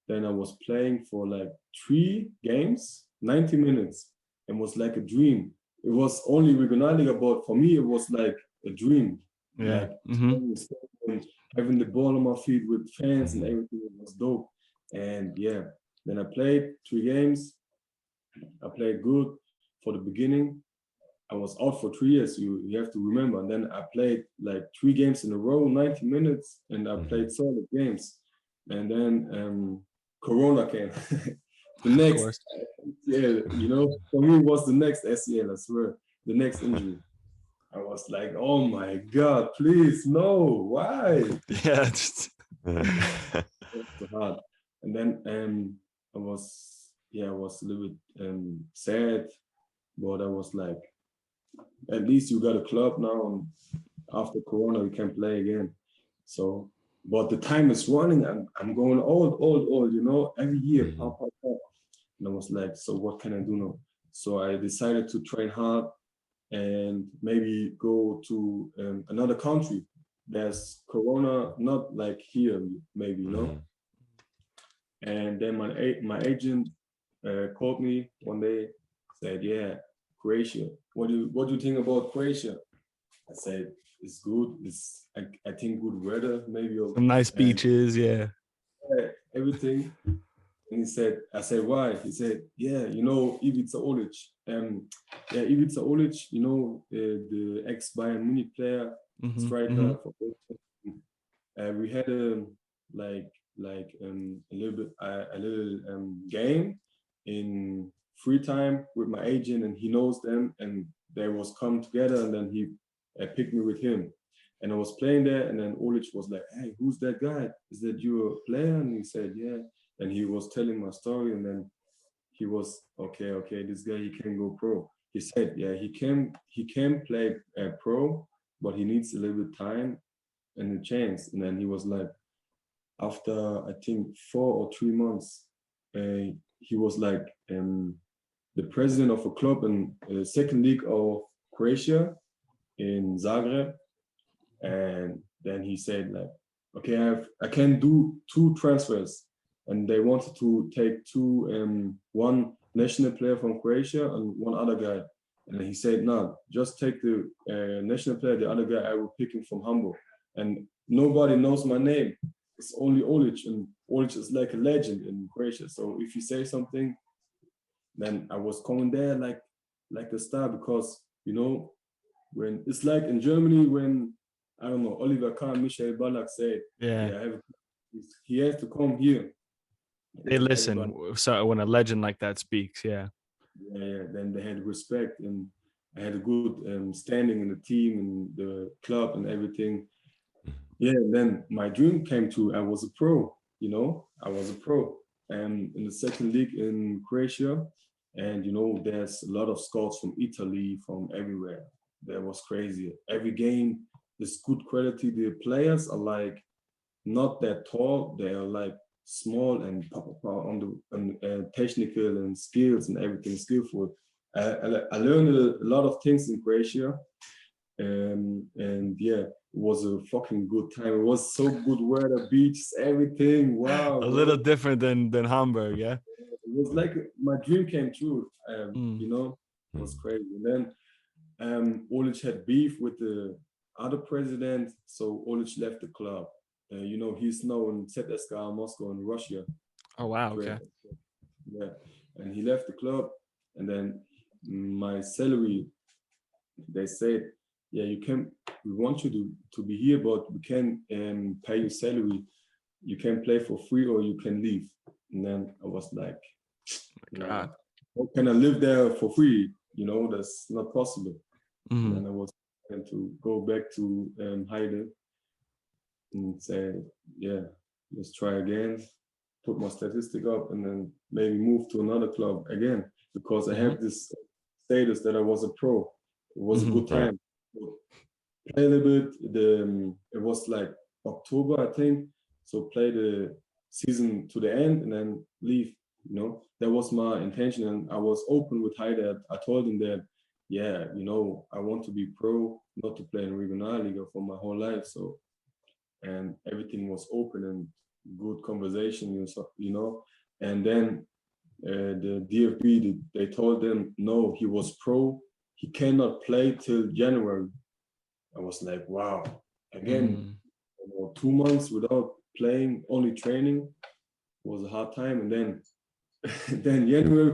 Then I was playing for like 3 games, 90 minutes. It was like a dream. It was only Regionalliga, but for me, it was like a dream. Yeah. Like having the ball on my feet with fans and everything, it was dope. And yeah, then I played 3 games. I played good for the beginning. I was out for 3 years. You have to remember. And then I played like 3 games in a row, 90 minutes, and I played solid games. And then Corona came. The next, yeah, you know, for me it was the next SEL, I swear, the next injury. I was like, oh my God, please, no, why? Yeah. So hard. And then I was a little bit sad, but I was like, at least you got a club now, and after Corona, you can play again. So, but the time is running. I'm going old, you know, every year, pop. And I was like, so what can I do now? So I decided to train hard and maybe go to another country. There's Corona, not like here, maybe, you know. And then my agent called me one day, said, yeah, Croatia. What do you think about Croatia? I said, it's good. It's I think good weather, maybe some nice beaches, yeah, everything. And I said, why? He said, yeah, you know, Ivica Olic. Ivica Olic, you know, the ex-Bayern Munich player, striker. We had a little game in free time with my agent, and he knows them, and they was come together, and then he picked me with him. And I was playing there, and then Olic was like, hey, who's that guy? Is that your player? And he said, yeah. And he was telling my story, and then he was, okay, this guy, he can go pro. He said, yeah, he can play pro, but he needs a little bit time and a chance. And then he was like, after I think 4 or 3 months, he was like the president of a club in the second league of Croatia in Zagreb. And then he said like, okay, I can do 2 transfers. And they wanted to take 2, one national player from Croatia and one other guy. And he said, no, just take the national player, the other guy I will pick him from Hamburg. And nobody knows my name. It's only Olic, and Olic is like a legend in Croatia. So if you say something, then I was coming there like a star, because, you know, when it's like in Germany, when, I don't know, Oliver Kahn, Michael Ballack said, he has to come here. They listen. So when a legend like that speaks, yeah. Then they had respect, and I had a good standing in the team and the club and everything. Yeah, and then my dream came true. I was a pro, you know. I was a pro, and in the second league in Croatia, and you know, there's a lot of scouts from Italy, from everywhere. That was crazy. Every game, there's good quality. The players are like not that tall. They are like small and on the technical and skills and everything, skillful. I learned a lot of things in Croatia, and yeah, it was a fucking good time. It was so good weather, beaches, everything. Wow, a little different than Hamburg, yeah. It was like my dream came true. You know, it was crazy. And then Olic had beef with the other president, so Olic left the club. You know, he's now in ZSKA Moscow in Russia. Oh wow, okay. Yeah, and he left the club, and then my salary, they said, yeah, we want you to be here, but we can pay you salary. You can play for free or you can leave. And then I was like, God, how can I live there for free? You know, that's not possible. And then I was going to go back to Heide and say, yeah, let's try again, put my statistic up, and then maybe move to another club again, because I have this status that I was a pro. It was a good time. Play a little bit. It was like October, I think. So play the season to the end and then leave. You know, that was my intention, and I was open with Heide. I told him that, yeah, you know, I want to be pro, not to play in Regionalliga for my whole life. So, and everything was open and good conversation, you know. And then the DFB, they told them, no, he was pro. He cannot play till January. I was like, wow. Again, you know, 2 months without playing, only training, was a hard time. And then then January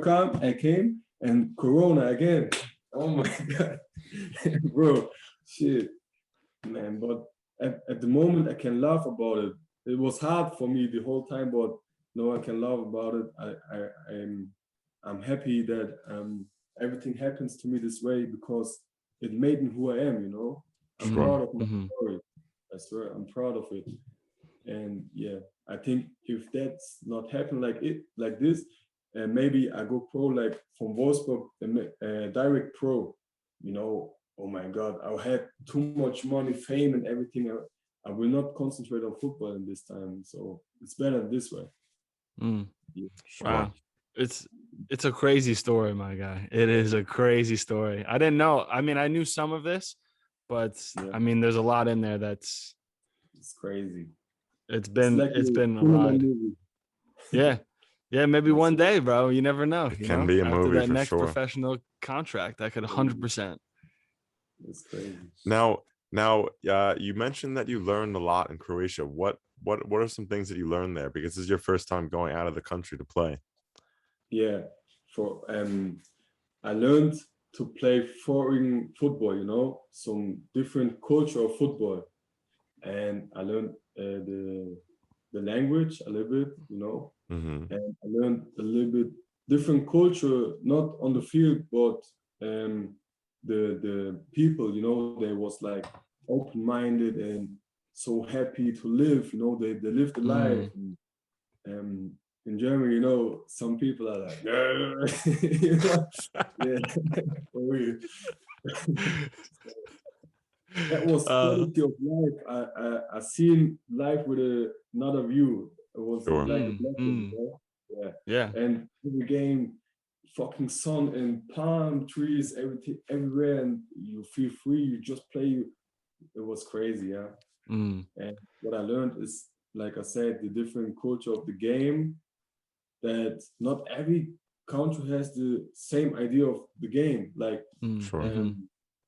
came and Corona again. I Oh my God, bro, shit, man. But at the moment, I can laugh about it. It was hard for me the whole time, but no, I can laugh about it. I'm happy that everything happens to me this way because it made me who I am. You know, I'm proud of my story. I swear, I'm proud of it. And yeah, I think if that's not happened like this, maybe I go pro like from Wolfsburg, direct pro. You know, oh my God, I had too much money, fame, and everything. I will not concentrate on football in this time, so it's better this way. Sure. Wow, it's a crazy story, my guy. It is a crazy story. I didn't know. I mean, I knew some of this, but Yeah. I mean, there's a lot in there it's crazy. It's like been a ride. Yeah, maybe one day, bro. You never know. It can be a after movie that for next sure. professional contract, I could 100%. It's crazy. Now, you mentioned that you learned a lot in Croatia. What are some things that you learned there? Because this is your first time going out of the country to play. Yeah, for I learned to play foreign football. You know, some different culture of football, and I learned the language a little bit. You know, and I learned a little bit different culture, not on the field, but the people, you know, they was like open-minded and so happy to live, you know, they lived the life. And, in Germany, you know, some people are like, you know? Yeah, for real. That was quality of life. I seen life with another view. It was like a blessing, you know? Yeah. And every game, fucking sun and palm trees, everything everywhere, and you feel free. You just play. It was crazy, yeah. And what I learned is, like I said, the different culture of the game. That not every country has the same idea of the game. Like, Sure.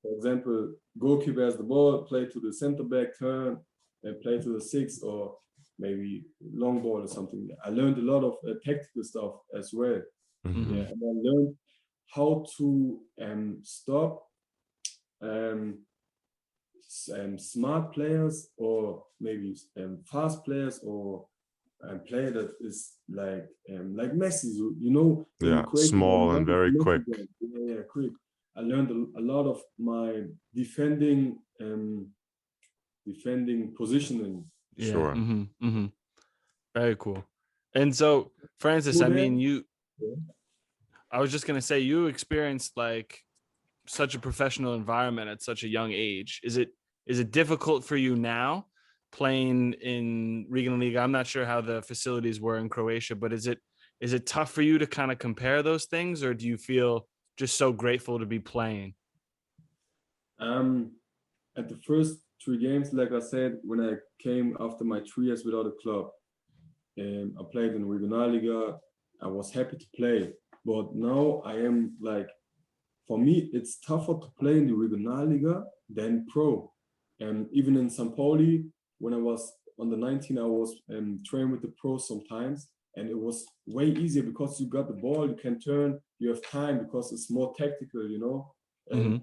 for example, goalkeeper has the ball, play to the center back, turn, and play to the six, or maybe long ball or something. I learned a lot of tactical stuff as well. Yeah, and I learned how to stop smart players, or maybe fast players, or player that is like Messi, you know. Yeah, small and very quick. Yeah, quick. I learned a lot of my defending positioning. Yeah. Sure. Very cool. And so, Francis, I mean, I was just gonna say, you experienced like such a professional environment at such a young age. Is it difficult for you now playing in Regionalliga? I'm not sure how the facilities were in Croatia, but is it tough for you to kind of compare those things, or do you feel just so grateful to be playing? At the first 3 games, like I said, when I came after my 3 years without a club, I played in Regionalliga. I was happy to play, but now I am like, for me, it's tougher to play in the Regionalliga than pro. And even in Pauli, when I was under 19, I was training with the pros sometimes, and it was way easier because you got the ball, you can turn, you have time because it's more tactical, you know. And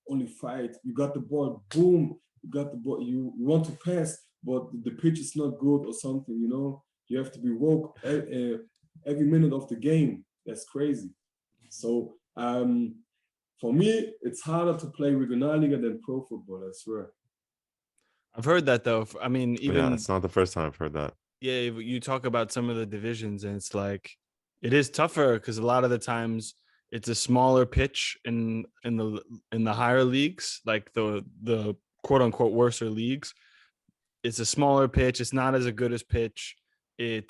only fight. You got the ball, boom. You got the ball. You want to pass, but the pitch is not good or something, you know. You have to be woke every minute of the game. That's crazy. So for me, it's harder to play Regionalliga than pro football, I swear. I've heard that though. I mean, even it's not the first time I've heard that. Yeah, you talk about some of the divisions, and it's like it is tougher because a lot of the times it's a smaller pitch in the higher leagues, like the quote unquote worser leagues. It's a smaller pitch. It's not as good as pitch. They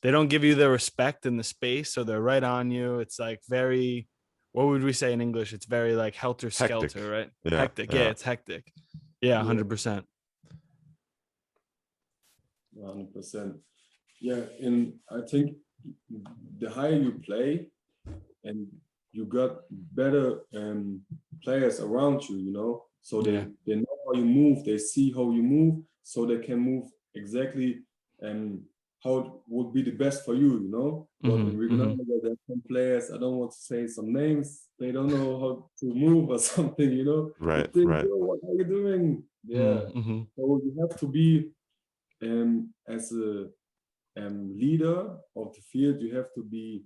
don't give you the respect and the space, so they're right on you. It's like very, what would we say in English? It's very like helter skelter, right? Yeah, hectic. Yeah, it's hectic. Yeah, 100%. 100%. Yeah, and I think the higher you play, and you got better players around you, you know. So they know how you move. They see how you move, so they can move exactly how would be the best for you, you know. But in Regionalliga, there are some players, I don't want to say some names, they don't know how to move or something, you know. Right, Think, right. what are you doing? Yeah. So you have to be as a leader of the field, you have to be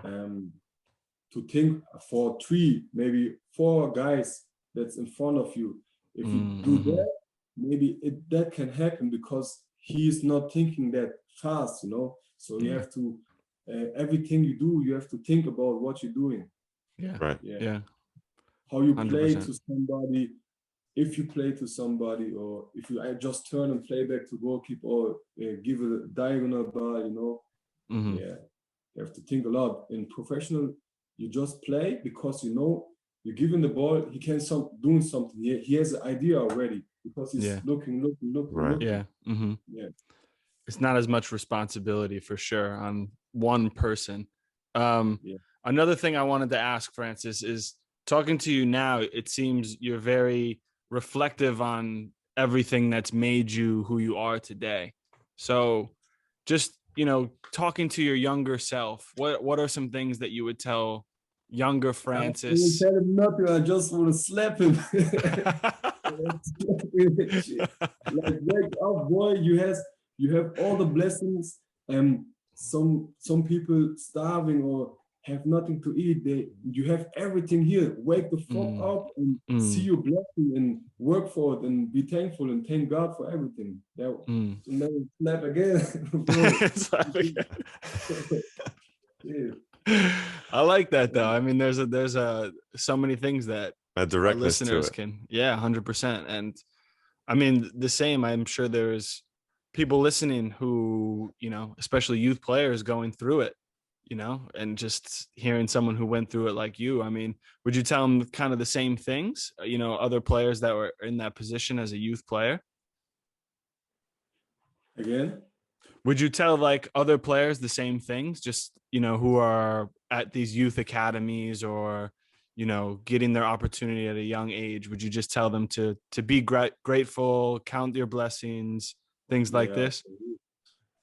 to think for 3, maybe 4 guys that's in front of you. If you do that, maybe that can happen because he's not thinking that fast, you know. So you have to everything you do, you have to think about what you're doing. Yeah. Right. Yeah. How you play 100%. to somebody, if you play to somebody, or if you just turn and play back to goalkeeper, or give a diagonal ball, you know. Yeah, you have to think a lot. In professional, you just play because you know you're giving the ball. He can doing something. He has an idea already because he's looking. Right. Looking. Yeah. Yeah. It's not as much responsibility for sure on one person. Another thing I wanted to ask, Francis, is talking to you now, it seems you're very reflective on everything that's made you who you are today. So just, you know, talking to your younger self, what are some things that you would tell younger Francis? I will tell him nothing. I just want to slap him. Like, wake up, boy! You have all the blessings. Some people starving or have nothing to eat. You have everything here. Wake the fuck up and see your blessing and work for it and be thankful and thank God for everything. So then slap again. Slap again. I like that though. I mean, there's so many things that a directness listeners to it. can, 100%. And I mean, the same, I'm sure there's people listening who, you know, especially youth players going through it, you know, and just hearing someone who went through it like you. I mean, would you tell them kind of the same things, you know, other players that were in that position as a youth player? Again? Would you tell like other players the same things, just, you know, who are at these youth academies or, you know, getting their opportunity at a young age? Would you just tell them to be grateful, count your blessings, things like this?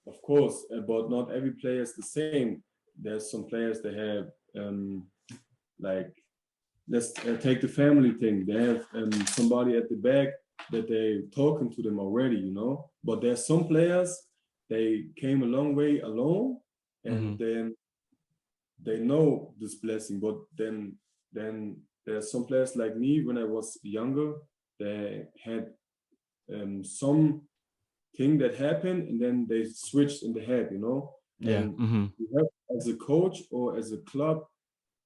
Of course, but not every player is the same. There's some players that have like, let's take the family thing. They have somebody at the back that they talking to them already, you know. But there's some players, they came a long way alone, and then they know this blessing. But then there's some players like me when I was younger. They had some thing that happened, and then they switched in the head, you know. And you have, as a coach or as a club,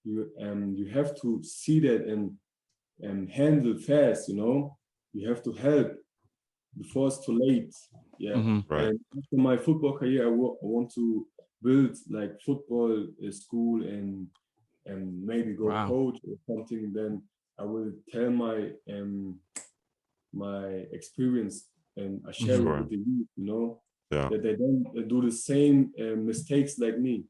you have to see that and handle fast, you know. You have to help before it's too late. Right. And after my football career, I want to build like football school and maybe go coach or something. Then I will tell my my experience and I share it with the youth, you know, that they don't do the same mistakes like me.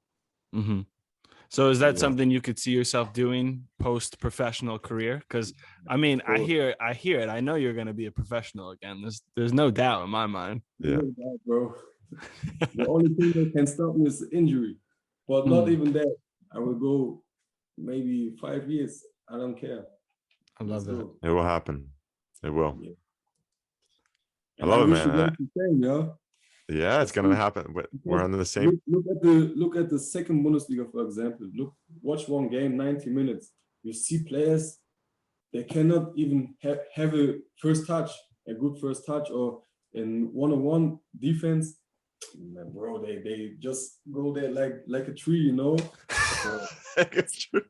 So is that something you could see yourself doing post-professional career? Because I mean, I hear it. I know you're going to be a professional again. There's no doubt in my mind. Yeah, bro. The only thing that can stop me is injury, but not even that. I will go maybe 5 years. I don't care. I love that. It will happen. It will. Yeah. I love it, man. Yeah, it's gonna happen. We're under the same. Look at the second Bundesliga, for example. Watch one game, 90 minutes. You see players, they cannot even have a first touch, a good first touch, or in one-on-one defense. Man, bro, they just go there like a tree, you know.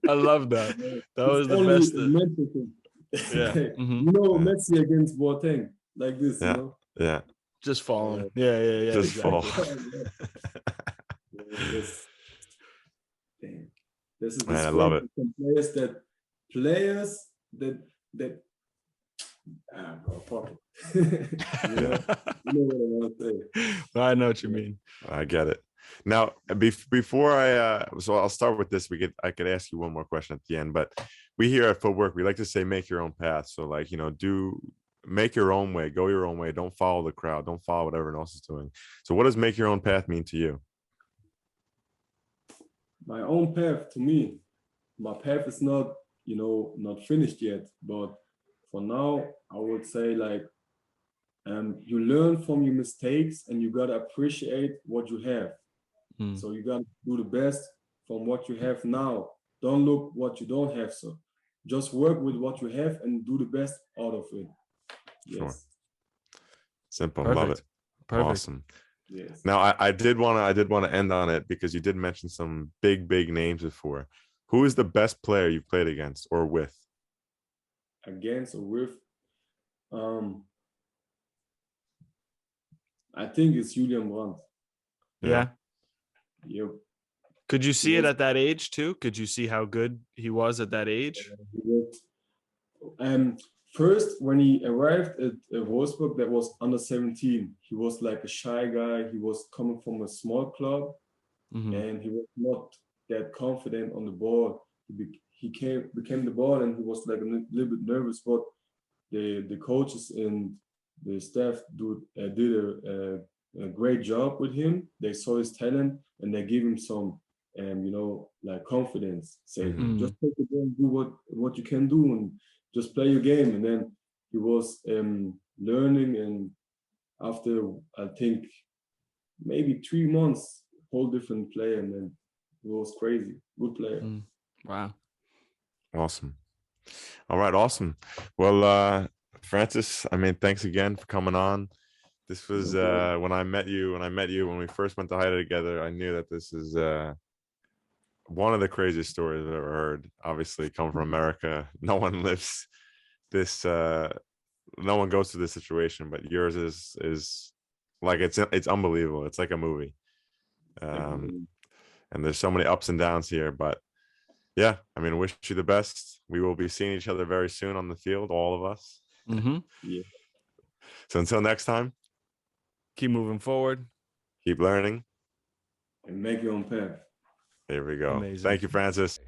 I love that. That was the best. Yeah, you know, Messi against Boateng, like this, you know. Yeah. Just falling. Yeah. Just fall. This is man, I love it. Players that fuck it. You know what I want to say. I know what you mean. I get it. Now, before so I'll start with this. I could ask you one more question at the end, but we here at Footwork, we like to say, make your own path. So like, you know, do make your own way, go your own way. Don't follow the crowd. Don't follow what everyone else is doing. So what does make your own path mean to you? My own path, to me, my path is not, not finished yet, but for now, I would say like, you learn from your mistakes and you gotta appreciate what you have. So you gotta do the best from what you have now. Don't look what you don't have. So just work with what you have and do the best out of it. Yes. Sure. Simple. Perfect. Love it. Perfect. Awesome. Yes. Now I did want to end on it because you did mention some big names before. Who is the best player you've played against or with? Against or with? I think it's Julian Brandt. Yeah. Yep. Could you see it at that age too? Could you see how good he was at that age? First, when he arrived at Wolfsburg, that was under 17. He was like a shy guy. He was coming from a small club, and he was not that confident on the ball. He became the ball, and he was like a little bit nervous. But the coaches and the staff did a great job with him. They saw his talent, and they gave him some, like confidence. Say, just take the ball and do what you can do, and just play your game. And then he was learning, and after I think maybe 3 months, whole different player, and then it was crazy. Good player. Wow. Awesome. All right. Awesome. Well, Francis, thanks again for coming on. This was when we first went to Haida together, I knew that this is one of the craziest stories I've ever heard. Obviously, coming from America, no one lives this, no one goes through this situation, but yours is like, it's unbelievable. It's like a movie. And there's so many ups and downs here, but yeah, wish you the best. We will be seeing each other very soon on the field, all of us. Yeah. So until next time, keep moving forward, keep learning, and make your own path. There we go. Amazing. Thank you, Francis.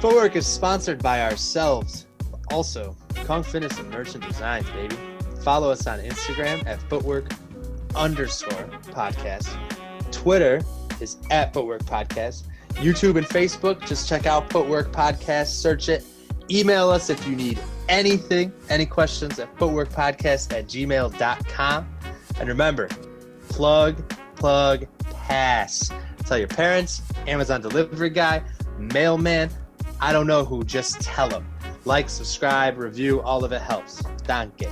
Footwork is sponsored by ourselves. Also, Kong Fitness and Merchant Designs, baby. Follow us on Instagram at Footwork_podcast. Twitter is at Footwork Podcast. YouTube and Facebook, just check out Footwork Podcast, search it. Email us if you need anything, any questions at footworkpodcast@gmail.com. And remember, plug, pass. Tell your parents, Amazon delivery guy, mailman, I don't know who, just tell them. Like, subscribe, review, all of it helps. Danke.